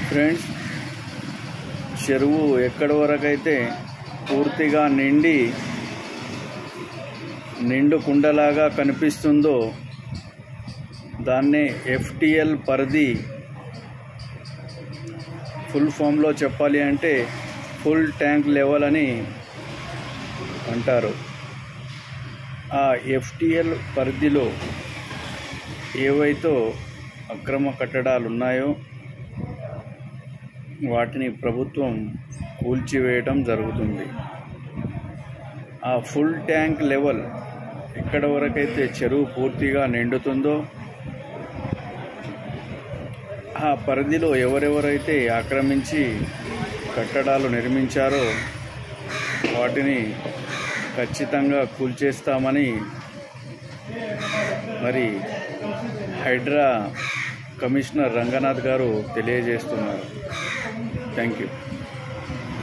Friends, చెరువు ఎక్కడి వరకైతే పూర్తిగా నిండు కుండలాగా కనిపిస్తుందో దాన్నే FTL పరిధి, ఫుల్ ఫామ్లో చెప్పాలి అంటే ఫుల్ ట్యాంక్ లెవెల్ అని అంటారు. ఆ FTL పరిధిలో ఏవైతే అక్రమ కట్టడాలు ఉన్నాయో వాటిని ప్రభుత్వం కూల్చివేయడం జరుగుతుంది. ఆ ఫుల్ ట్యాంక్ లెవెల్ ఎక్కడ వరకైతే చెరువు పూర్తిగా నిండుతుందో ఆ పరిధిలో ఎవరెవరైతే ఆక్రమించి కట్టడాలు నిర్మించారో వాటిని ఖచ్చితంగా కూల్చేస్తామని మరి హైడ్రా కమిషనర్ రంగనాథ్ గారు తెలియజేస్తున్నారు. Thank you.